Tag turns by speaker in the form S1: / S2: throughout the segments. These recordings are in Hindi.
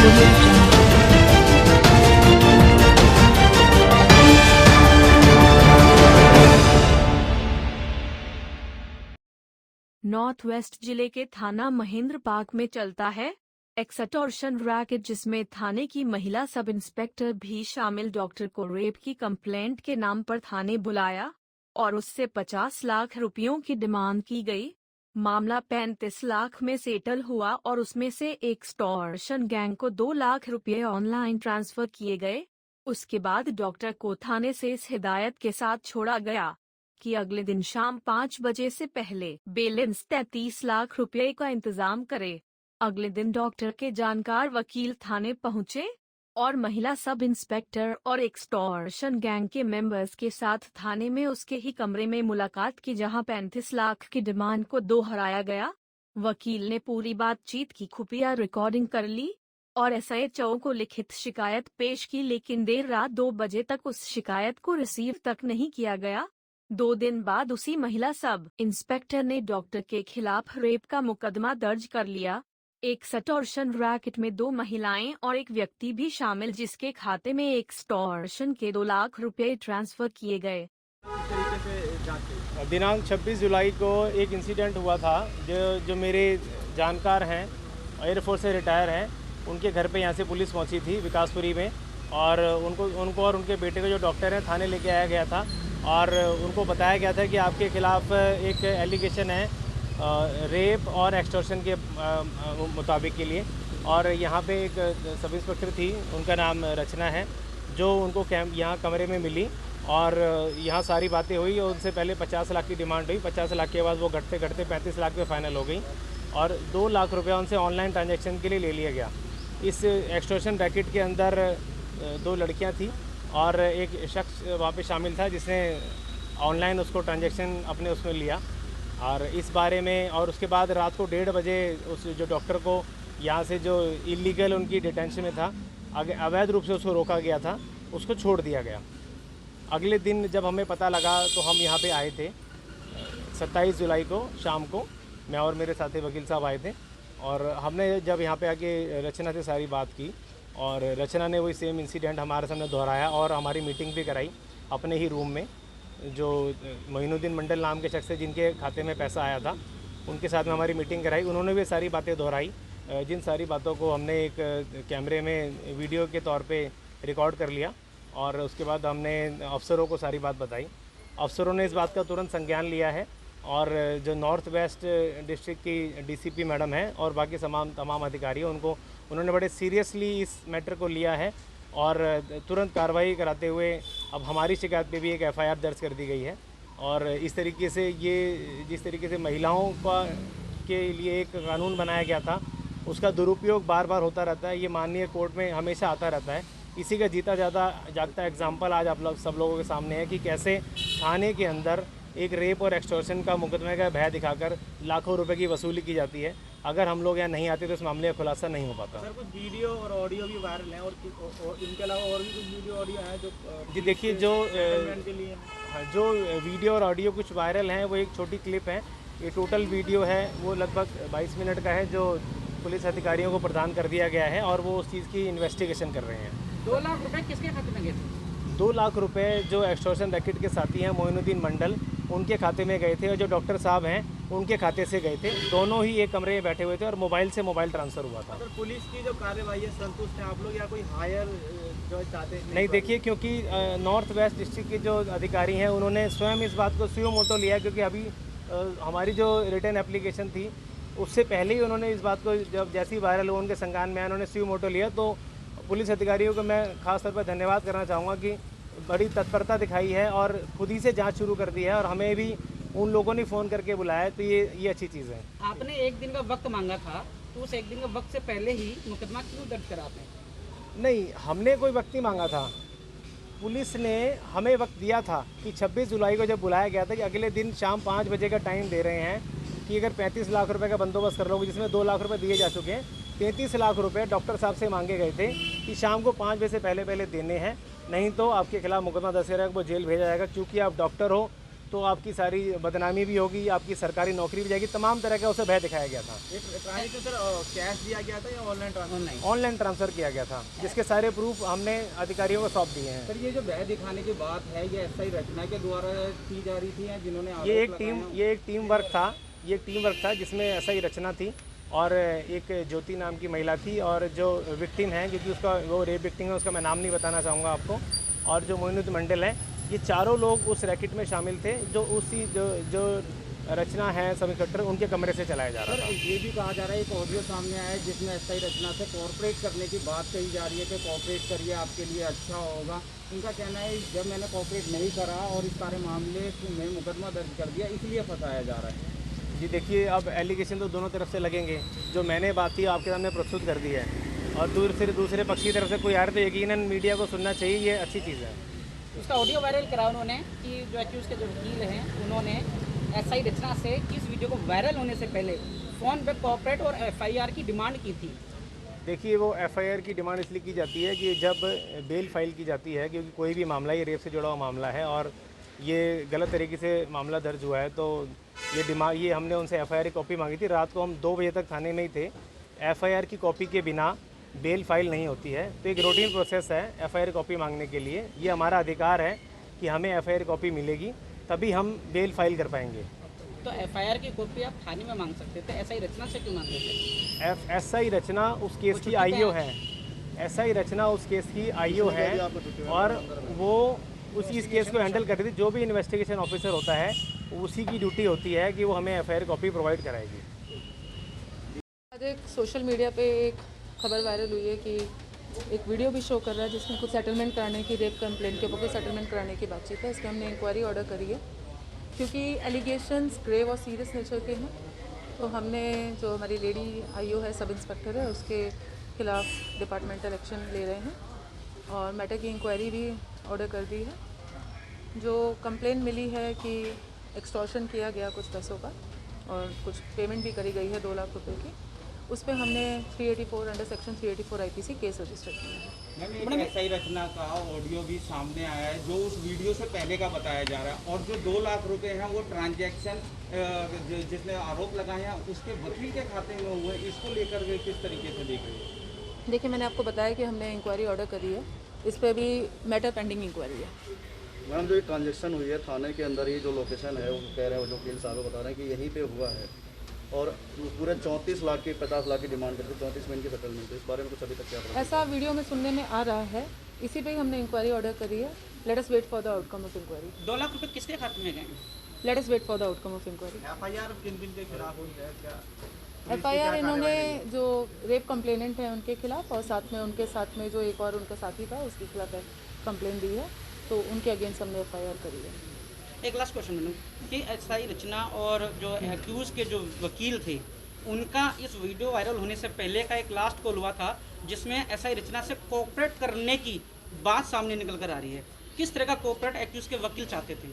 S1: audio jungle. नॉर्थ वेस्ट जिले के थाना महेंद्र पार्क में चलता है एक्सटॉर्शन रैकेट, जिसमें थाने की महिला सब इंस्पेक्टर भी शामिल। डॉक्टर को रेप की कंप्लेंट के नाम पर थाने बुलाया और उससे 50 लाख रुपयों की डिमांड की गई। मामला 35 लाख में सेटल हुआ और उसमें से एक्सटॉर्शन गैंग को 2 लाख रुपये ऑनलाइन ट्रांसफर किए गए। उसके बाद डॉक्टर को थाने से इस हिदायत के साथ छोड़ा गया कि अगले दिन शाम 5 बजे से पहले बैलेंस 33 लाख रुपए का इंतजाम करे। अगले दिन डॉक्टर के जानकार वकील थाने पहुंचे और महिला सब इंस्पेक्टर और एक्सटॉर्शन गैंग के मेंबर्स के साथ थाने में उसके ही कमरे में मुलाकात की, जहां 35 लाख की डिमांड को दोहराया गया। वकील ने पूरी बातचीत की खुफिया रिकॉर्डिंग कर ली और एसएचओ को लिखित शिकायत पेश की, लेकिन देर रात 2 बजे तक उस शिकायत को रिसीव तक नहीं किया गया। 2 दिन बाद उसी महिला सब इंस्पेक्टर ने डॉक्टर के खिलाफ रेप का मुकदमा दर्ज कर लिया। एक्सटॉर्शन रैकेट में 2 महिलाएं और एक व्यक्ति भी शामिल, जिसके खाते में एक्सटॉर्शन के 2 लाख रुपए ट्रांसफर किए गए।
S2: दिनांक 26 जुलाई को एक इंसिडेंट हुआ था जो मेरे जानकार हैं, एयरफोर्स से रिटायर हैं, उनके घर पे यहाँ से पुलिस पहुँची थी विकासपुरी में, और उनको और उनके बेटे को जो डॉक्टर हैं थाने लेके आया गया था और उनको बताया गया था कि आपके खिलाफ एक एलिगेशन है रेप और एक्सटॉर्शन के मुताबिक के लिए। और यहाँ पे एक सब इंस्पेक्टर थी, उनका नाम रचना है, जो उनको यहाँ कमरे में मिली और यहाँ सारी बातें हुई और उनसे पहले 50 लाख की डिमांड हुई। 50 लाख के बाद वो घटते घटते 35 लाख पे फाइनल हो गई और 2 लाख रुपया उनसे ऑनलाइन ट्रांजैक्शन के लिए ले लिया गया। इस एक्सटॉर्शन रैकेट के अंदर 2 लड़कियाँ थी और एक शख्स वहाँ पे शामिल था जिसने ऑनलाइन उसको ट्रांजैक्शन अपने उसमें लिया। और इस बारे में और उसके बाद रात को 1:30 बजे उस जो डॉक्टर को यहाँ से जो इलीगल उनकी डिटेंशन में था, अवैध रूप से उसको रोका गया था, उसको छोड़ दिया गया। अगले दिन जब हमें पता लगा तो हम यहाँ पे आए थे 27 जुलाई को शाम को, मैं और मेरे साथी वकील साहब आए थे और हमने जब यहाँ पे आके रचना से सारी बात की और रचना ने वही सेम इंसिडेंट हमारे सामने दोहराया और हमारी मीटिंग भी कराई अपने ही रूम में। जो मोइनुद्दीन मंडल नाम के शख्स है जिनके खाते में पैसा आया था, उनके साथ में हमारी मीटिंग कराई। उन्होंने भी सारी बातें दोहराई, जिन सारी बातों को हमने एक कैमरे में वीडियो के तौर पे रिकॉर्ड कर लिया और उसके बाद हमने अफसरों को सारी बात बताई। अफसरों ने इस बात का तुरंत संज्ञान लिया है और जो नॉर्थ वेस्ट डिस्ट्रिक्ट की डीसीपी मैडम है और बाकी तमाम अधिकारी हैं, उन्होंने बड़े सीरियसली इस मैटर को लिया है और तुरंत कार्रवाई कराते हुए अब हमारी शिकायत पे भी एक एफआईआर दर्ज कर दी गई है। और इस तरीके से ये जिस तरीके से महिलाओं के लिए एक कानून बनाया गया था, उसका दुरुपयोग बार बार होता रहता है। ये माननीय कोर्ट में हमेशा आता रहता है। इसी का जीता जागता एग्जाम्पल आज आप सब लोगों के सामने है कि कैसे थाने के अंदर एक रेप और एक्सटॉर्शन का मुकदमे का भय दिखाकर लाखों रुपए की वसूली की जाती है। अगर हम लोग यहाँ नहीं आते तो इस मामले का खुलासा नहीं हो पाता।
S3: सर, कुछ वीडियो और ऑडियो भी वायरल हैं और इनके अलावा और भी कुछ वीडियो ऑडियो हैं जो
S2: जी देखिए, जो वीडियो और ऑडियो कुछ वायरल हैं वो एक छोटी क्लिप है। ये टोटल वीडियो है वो लगभग 22 मिनट का है, जो पुलिस अधिकारियों को प्रदान कर दिया गया है और वो उस चीज़ की इन्वेस्टिगेशन कर रहे हैं।
S3: 2 लाख रुपए किसके खाते में गए थे?
S2: 2 लाख रुपए जो एक्सटॉर्शन रैकेट के साथी हैं मोइनुद्दीन मंडल, उनके खाते में गए थे और जो डॉक्टर साहब हैं उनके खाते से गए थे। दोनों ही एक कमरे में बैठे हुए थे और मोबाइल से मोबाइल ट्रांसफ़र हुआ था।
S3: अगर पुलिस की जो कार्यवाही है संतुष्ट हैं आप लोग या कोई हायर जो चाहते हैं?
S2: नहीं, देखिए, क्योंकि नॉर्थ वेस्ट डिस्ट्रिक्ट के जो अधिकारी हैं उन्होंने स्वयं इस बात को सुयो मोटो लिया, क्योंकि अभी हमारी जो रिटर्न एप्लीकेशन थी उससे पहले ही उन्होंने इस बात को जब जैसी वायरल हो उनके संज्ञान में आया, उन्होंने सुयो मोटो लिया। तो पुलिस अधिकारियों को मैं खास तौर पर धन्यवाद करना चाहूँगा कि बड़ी तत्परता दिखाई है और खुद ही से जांच शुरू कर दी है और हमें भी उन लोगों ने फ़ोन करके बुलाया, तो ये अच्छी चीज़ है।
S3: आपने 1 दिन का वक्त मांगा था, तो उस 1 दिन का वक्त से पहले ही मुकदमा क्यों दर्ज करा आपने?
S2: नहीं, हमने कोई वक्त नहीं मांगा था। पुलिस ने हमें वक्त दिया था कि 26 जुलाई को जब बुलाया गया था कि अगले दिन शाम 5 बजे का टाइम दे रहे हैं कि अगर 35 लाख रुपए का बंदोबस्त कर लोगे, जिसमें 2 लाख रुपए दिए जा चुके हैं, 33 लाख रुपए डॉक्टर साहब से मांगे गए थे कि शाम को 5 बजे से पहले देने हैं, नहीं तो आपके खिलाफ मुकदमा दर्ज करेगा, वो जेल भेजा जाएगा। क्योंकि आप डॉक्टर हो तो आपकी सारी बदनामी भी होगी, आपकी सरकारी नौकरी भी जाएगी, तमाम तरह का उसे भय दिखाया गया था।
S4: एक ट्रांजेक्शन सर कैश दिया गया था या online transfer?
S3: Online.
S2: Online transfer किया गया था, जिसके सारे प्रूफ हमने अधिकारियों को सौंप दिए हैं।
S4: सर ये जो भय दिखाने की बात है ये एसआई रचना के द्वारा की जा रही थी या जिन्होंने
S2: ये
S4: आरोप लगाया?
S2: एक टीम वर्क था जिसमें ऐसा ही रचना थी और एक ज्योति नाम की महिला थी, और जो विक्टिम है, क्योंकि उसका वो रेप विक्टिम है, उसका मैं नाम नहीं बताना चाहूँगा आपको, और जो मोइनुद्दीन मंडल है, ये चारों लोग उस रैकेट में शामिल थे जो जो रचना है सब इंस्पेक्टर उनके कमरे से चलाया जा रहा
S4: सर
S2: था।
S4: ये भी कहा जा रहा है, एक ऑडियो सामने आया है जिसमें एसआई रचना से कॉर्पोरेट करने की बात कही जा रही है कि कॉर्पोरेट करिए आपके लिए अच्छा होगा। उनका कहना है जब मैंने कॉर्पोरेट नहीं करा और इस सारे मामले में मुकदमा दर्ज कर दिया इसलिए फंसाया जा रहा है।
S2: जी देखिए, अब एलिगेशन तो दोनों तरफ से लगेंगे। जो मैंने बात थी आपके सामने प्रस्तुत कर दी है, और दूसरे पक्ष की तरफ से कोई आ रहा है तो यकीनन मीडिया को सुनना चाहिए, ये अच्छी चीज़ है।
S3: उसका ऑडियो वायरल करा उन्होंने कि जो एक्यूज के जो वकील हैं उन्होंने एसआई रचना से इस वीडियो को वायरल होने से पहले फ़ोन पे कॉर्पोरेट और एफआईआर की डिमांड की थी।
S2: देखिए, वो एफआईआर की डिमांड इसलिए की जाती है कि जब बेल फाइल की जाती है, क्योंकि कोई भी मामला ये रेप से जुड़ा हुआ मामला है और ये गलत तरीके से मामला दर्ज हुआ है, तो ये हमने उनसे एफआईआर की कॉपी मांगी थी। रात को हम 2 बजे तक थाने में ही थे। एफआईआर की कॉपी के बिना बेल फाइल नहीं होती है, तो एक रूटीन प्रोसेस है एफआईआर कॉपी मांगने के लिए। ये हमारा अधिकार है कि हमें एफआईआर कॉपी मिलेगी, तभी हम बेल फाइल कर पाएंगे।
S3: तो एफआईआर की कॉपी आप थाने में मांग सकते थे, एसआई रचना से क्यों मांग रहे थे?
S2: एसआई रचना उस केस की आईओ है। एसआई रचना उस केस की आईओ है और वो उसी इस केस को हैंडल कर रही थी। जो भी इन्वेस्टिगेशन ऑफिसर होता है उसी की ड्यूटी होती है कि वो हमें एफआईआर कॉपी प्रोवाइड कराएगी।
S5: आज एक सोशल मीडिया पे एक खबर वायरल हुई है कि एक वीडियो भी शो कर रहा है जिसमें कुछ सेटलमेंट कराने की, रेप कंप्लेंट के ऊपर कुछ सेटलमेंट कराने की बातचीत है। इसके हमने इंक्वायरी ऑर्डर करी है क्योंकि एलिगेशंस ग्रेव और सीरियस नेचर के हैं। तो हमने जो हमारी लेडी आईओ है, सब इंस्पेक्टर है, उसके खिलाफ डिपार्टमेंटल एक्शन ले रहे हैं और मैटर की इंक्वायरी भी ऑर्डर कर दी है। जो कंप्लेंट मिली है कि एक्सटॉर्शन किया गया कुछ पैसों का और कुछ पेमेंट भी करी गई है 2 लाख रुपए की, उस पर हमने 384 under section 384 IPC case register किया है।
S4: मैम एक एसआई रचना का ऑडियो भी सामने आया है जो उस वीडियो से पहले का बताया जा रहा है, और जो 2 लाख रुपए हैं वो ट्रांजैक्शन जिसने आरोप लगाए हैं उसके वकील के खाते में हुए, इसको लेकर के किस तरीके से देख रहे हैं?
S5: देखिए, मैंने आपको बताया कि हमने इंक्वायरी ऑर्डर करी है, इस पर भी मैटर पेंडिंग इंक्वायरी है।
S6: मैडम जो ये ट्रांजेक्शन हुई है थाने के अंदर, ही जो लोकेशन है वो कह रहे हैं, जो वकील साहब बता रहे हैं कि यहीं पे हुआ है और पूरे 34 लाख की 50 लाख की डिमांड करके 34 में इनकी सेटलमेंट है। इस बारे में कुछ अभी तक क्या पता?
S5: ऐसा वीडियो में सुनने में आ रहा है, इसी पे ही हमने इंक्वायरी ऑर्डर करी है। Let us wait for the outcome of inquiry.
S3: 2 lakh रुपए किसके खाते में गए?
S5: Let us wait for the outcome of inquiry.
S4: FIR किन के खिलाफ हुई है क्या?
S5: एफआईआर इन्होंने जो रेप कंप्लेनेंट है उनके खिलाफ और साथ में उनके साथ में जो एक और उनका साथी था उसके खिलाफ कंप्लेन दी है, तो उनके अगेंस्ट हमने एफआईआर करी है।
S3: एक लास्ट क्वेश्चन मैडम कि एसआई रचना और जो एक्यूज के जो वकील थे उनका इस वीडियो वायरल होने से पहले का एक लास्ट कॉल हुआ था जिसमें एसआई रचना से कोऑपरेट करने की बात सामने निकल कर आ रही है। किस तरह का कोऑपरेट एक्यूज के वकील चाहते थे?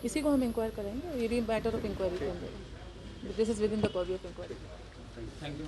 S5: इसी को हम इंक्वायर करेंगे, ये भी मैटर ऑफ इंक्वायरी के अंदर। This is within the purview of inquiry.
S4: Thank you.